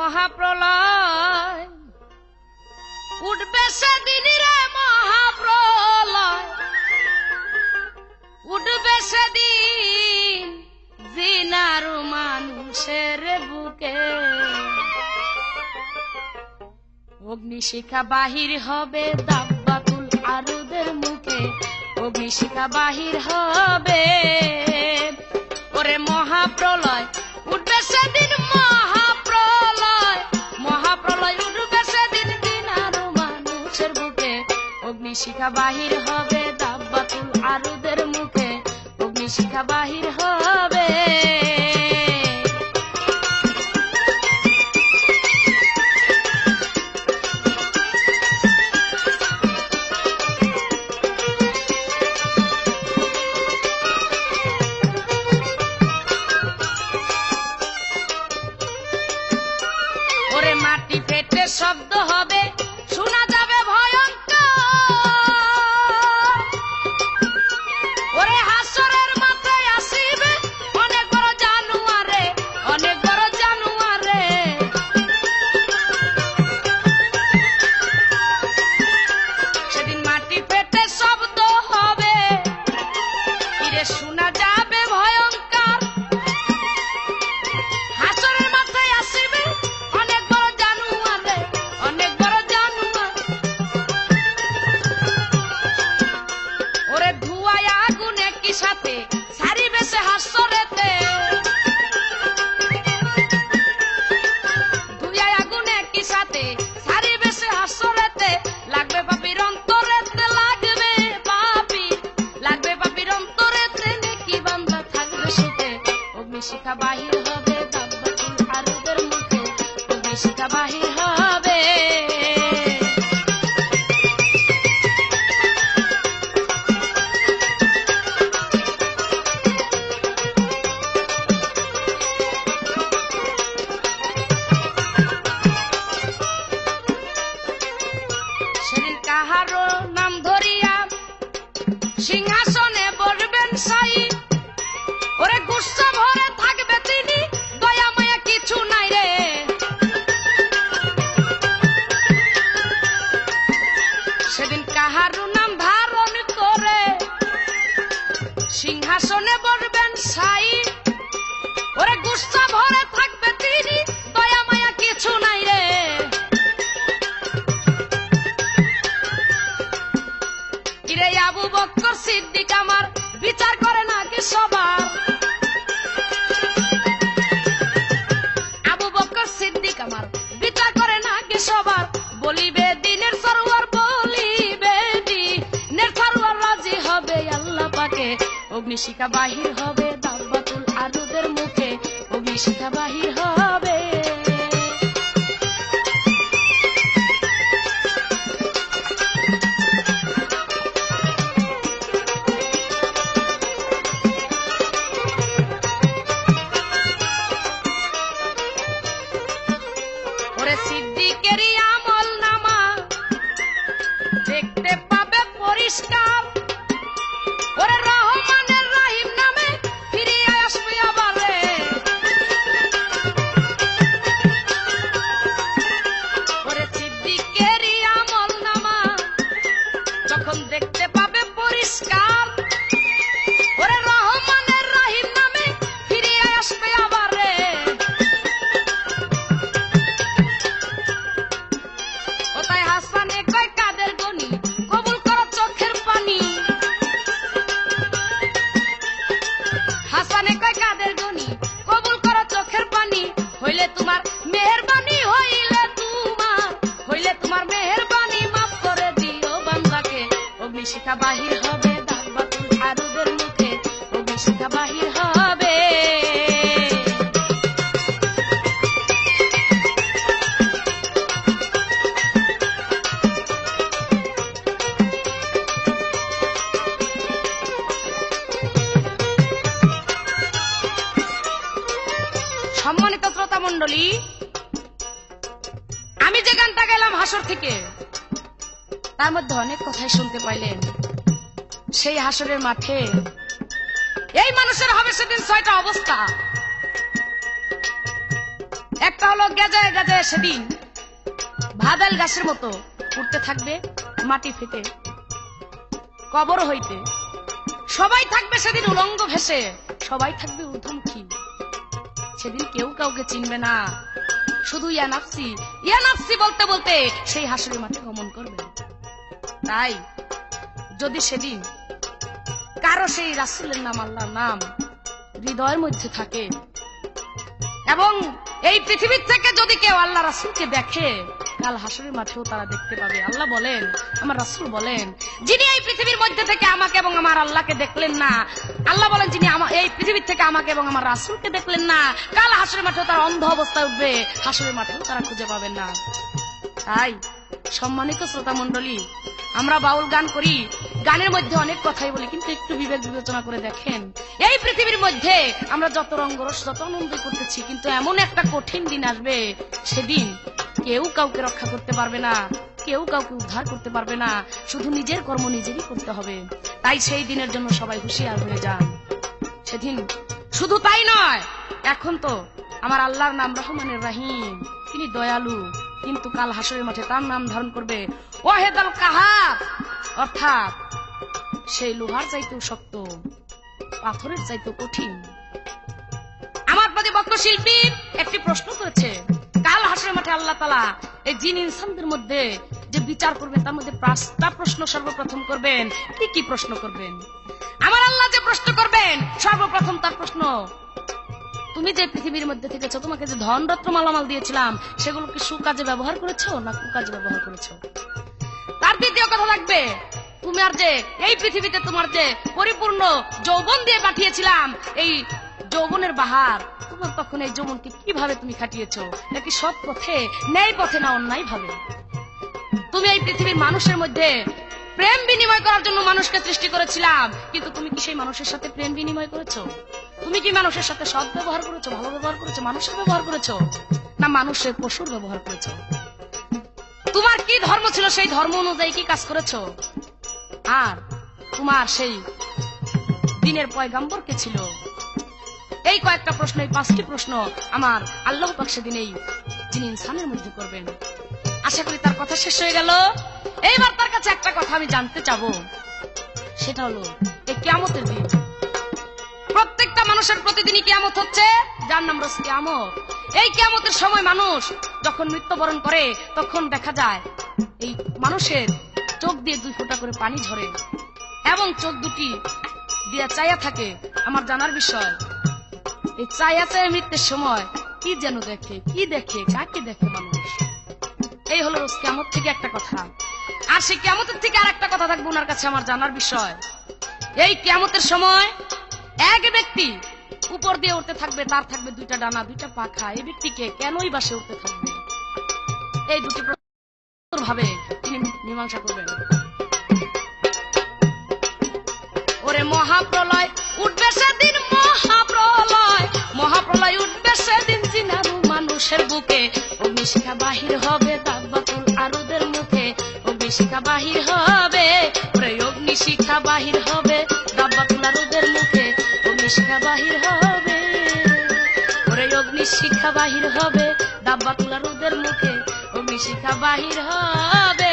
মহাপ্রলয় উঠবে সেদিন রে মহাপ্রলয় উঠবে সেদিন জিনার মানুষের বুকে অগ্নিশিখা বাহির হবে দাব্বাতুল আরুদের মুখে অগ্নিশিখা বাহির হবে ওরে মহাপ্রলয় উঠবে সেদিন মহাপ্রলয় মহাপ্রলয় উঠবে সেদিন জিনার মানুষের বুকে অগ্নিশিখা বাহির হবে দাব্বাতুল আরুদের মুখে অগ্নিশিখা বাহির হবে ওরে মাটি ফেটে শব্দ হবে শোনা যাবে ভয়ঙ্কর ওরে হাসরের মাথায় আসিবে অনেক বড় জানুয়ারে অনেক বড় জানুয়ারে সেদিন মাটি ফেটে শব্দ হবে ফিরে শোনা যাবে ভয়ঙ্কর হাসরের মাথায় আসিবে অনেক বড় জানুয়ারে অনেক বড় জানুয়ার ওরে ধুয়ায় আগুন একই সাথে সারিবে সে হাসরেতে ধুয়ায় আগুন একই সাথে সারিবে সে হাসরেতে লাগবে পাপির অন্তরেতে লাগবে পাপির অন্তরেতে নেকি বান্দা থাকবে সুখে অগ্নিশিখা বাহির হবে দাব্বাতুল আরুদের মুখে অগ্নিশিখা বাহির হবে সেদিন কাহারো নাম ধরিয়া সিংহাসনে বসবেন সাই ওরে গুসা ভরে থাকবে তিনি দয়া মায়া কিছু নাই রে সেদিন কাহারো নাম ধারণ করে সিংহাসনে বসবেন সাই ওরে গুসা ভরে থাকবে তিনি দয়া মায়া কিছু নাই রে কিরে আবু বকর সিদ্দিক আমার বিচার করে নাকি সবার আবু বকর সিদ্দিক আমার বিচার করে নাকি সবার বলিবে দিনের সরওয়ার বলিবে দিনের সরওয়ার রাজি হবে আল্লাহ পাকে অগ্নিশিখা বাহির হবে দাব্বাতুল আরুদের মুখে অগ্নিশিখা বাহির হবে ওরে সিদ্দিকেরই আমল নামা দেখতে পাবে পরিষ্কার ওরে রহমানের রহিম নামে ফিরিয়ে আসবে আবার রে ওরে সিদ্দিকেরই আমল নামা যখন দেখতে পাবে পরিষ্কার ওরে রহমানের রহিম নামে ফিরিয়ে আসবে আবার রে ওতাই হাসানে কয় কাদের গনি কবুল করো চোখের পানি হাসানে কয় কাদের গনি কবুল করো চোখের পানি হইলে তোমার মেহেরবানি হইলে তোমার মেহেরবানি মাফ করে দিও বান্দাকে অগ্নিশিখা বাহির হবে দাব্বাতুল আরুদের মুখে অগ্নিশিখা বাহির হবে সম্মানিত শ্রোতা মণ্ডলী আমি যে গানটা গেলাম হাসর থেকে তার মধ্যে অনেক কথাই শুনতে পাইলেন সেই হাসরের মাঠে এই মানুষের হবে সেদিন ছয়টা অবস্থা। একটা হলো গেজায় গেজায় সেদিন ভাদাল গাছের মতো উঠতে থাকবে মাটি ফেটে কবর হইতে। সবাই থাকবে সেদিন উলঙ্গ ভেসে, সবাই থাকবে ঊর্ধ্বমুখী। সেদিন কেউ কাউকে চিনবে না, শুধু ইয়া নাফসি বলতে বলতে সেই হাসরের মাঠে গমন করবে। তাই যদি সেদিন কারো সেই রাসূলের নাম, আল্লাহর নাম হৃদয়ের মধ্যে থাকে এবং এই পৃথিবীর থেকে যদি কেউ আল্লাহ রাসূলকে দেখে, কাল হাসরের মাঠেও তারা দেখতে পাবে। আল্লাহ বলেন, আমার রাসূল বলেন, যিনি এই পৃথিবীর মধ্যে থেকে আমাকে এবং আমার আল্লাহকে দেখলেন না, আল্লাহ বলেন যিনি এই পৃথিবীর থেকে আমাকে এবং আমার রাসূলকে দেখলেন না, কাল হাসরের মাঠেও তারা অন্ধ অবস্থায় উঠবে, হাসরের মাঠেও তারা খুঁজে পাবেন না। তাই সম্মানিত শ্রোতা মণ্ডলী, আমরা বাউল গান করি, গানের মধ্যে অনেক কথাই বলি, কিন্তু একটু বিবেক বিবেচনা করে দেখেন, এই পৃথিবীর মধ্যে আমরা যত রঙ্গরস, যত আনন্দ করতেছি, কিন্তু এমন একটা কঠিন দিন আসবে, সেদিন কেউ কাউকে রক্ষা করতে পারবে না, কেউ কাউকে উদ্ধার করতে পারবে না, শুধু নিজের কর্ম নিজেরই করতে হবে। তাই সেই দিনের জন্য সবাই হুঁশিয়ার হয়ে যান। সেদিন শুধু তাই নয়, এখন তো আমার আল্লাহর নাম রহমানের রহিম, তিনি দয়ালু, কিন্তু কাল হাসরের মাঠে তার নাম ধারণ করবে ওয়াহেদুল কাহার, অর্থাৎ সেই লোহার চাইতেও শক্ত, পাথরের চাইতেও কঠিন। আমার প্রতিপক্ষ শিল্পী একটি প্রশ্ন করেছে, কাল হাসরের মাঠে আল্লাহ তাআলা এই জিন ইনসানদের মধ্যে যে বিচার করবেন, তার মধ্যে 5টা প্রশ্ন সর্বপ্রথম করবেন। কি কি প্রশ্ন করবেন? আমার আল্লাহ যে প্রশ্ন করবেন, সর্বপ্রথম তার প্রশ্ন, তুমি যে পৃথিবীর মধ্যে থেকেছো, তোমাকে যে ধন রত্ন মালামাল দিয়েছিলাম, সেগুলো কি সুকাজে ব্যবহার করেছো না কুকাজে ব্যবহার করেছো? তার দ্বিতীয় কথা লাগবে, তুমি আর যে এই পৃথিবীতে তোমার যে পরিপূর্ণ যৌবন দিয়ে পাঠিয়েছিলাম, এই যৌবনের বাহার, তোমার তখন এই যৌবনকে কিভাবে তুমি খাটিয়েছো? নাকি সৎ পথে, ন্যায় পথে, না অন্যায় ভাবে? তুমি এই পৃথিবীর মানুষের মধ্যে প্রেম বিনিময় করার জন্য মানুষকে সৃষ্টি করেছিলাম, কিন্তু তুমি কি সেই মানুষের সাথে প্রেম বিনিময় করেছো? তুমি কি মানুষের সাথে সৎ ব্যবহার করেছো, ভালো ব্যবহার করেছো, মানুষের ব্যবহার করেছো, না মানুষের পশুর ব্যবহার করেছো? তোমার কি ধর্ম ছিল, সেই ধর্ম অনুযায়ী কি কাজ করেছো? আর তোমার সেই দিনের পয়গাম্বর কে ছিল? এই কয়েকটা প্রশ্ন, এই 5টি প্রশ্ন আমার আল্লাহ পাক সেদিন এই যিনি ইনসানের মধ্যে করবেন। আশা করি তার কথা শেষ হয়ে গেল। এইবার তার কাছে একটা কথা আমি জানতে চাবো, সেটা হলো এই কিয়ামতের দিন। প্রত্যেকটা মানুষের প্রতিদিনই কিয়ামত হচ্ছে, যার নাম রোজ কিয়ামত। এই কিয়ামতের সময় মানুষ যখন মৃত্যুবরণ করে, তখন দেখা যায় এই মানুষের চোখ দিয়ে 2 ফোঁটা করে পানি ঝরে এবং চোখ দুটি দিয়ে চায়া থাকে। আমার জানার বিষয়, এই চায়া মৃত্যুর সময় কি যেন দেখে, কি দেখে, কাকে দেখে মানুষ? এই হলো রোজ কিয়ামত থেকে একটা কথা। আর সেই কিয়ামতের থেকে আর একটা কথা থাকবে ওনার কাছে আমার জানার বিষয়। এই কিয়ামতের সময় এক ব্যক্তি উপর দিয়ে উঠতে থাকবে, তার থাকবে 2টা ডানা, 2টা পাখা। এই ব্যক্তিকে কেনই বা সে উঠতে থাকবে? এই 2টি প্রশ্ন ভাবে তিনি মীমাংসা করবেন। ওরে মহাপ্রলয় উঠবে সেদিন, মহাপ্রলয়, মহাপ্রলয় উঠবে সেদিন, জিনারু মানুষের বুকে অগ্নিশিখা বাহির হবে দাব্বাতুল আরুদের মুখে, অগ্নিশিখা বাহির হবে, ওরে অগ্নিশিখা বাহির হবে দাব্বাতুল আরুদের মুখে, অগ্নিশিখা বাহির হবে, ওরে অগ্নিশিখা বাহির হবে দাব্বাতুল আরুদের মুখে, অগ্নিশিখা বাহির হবে।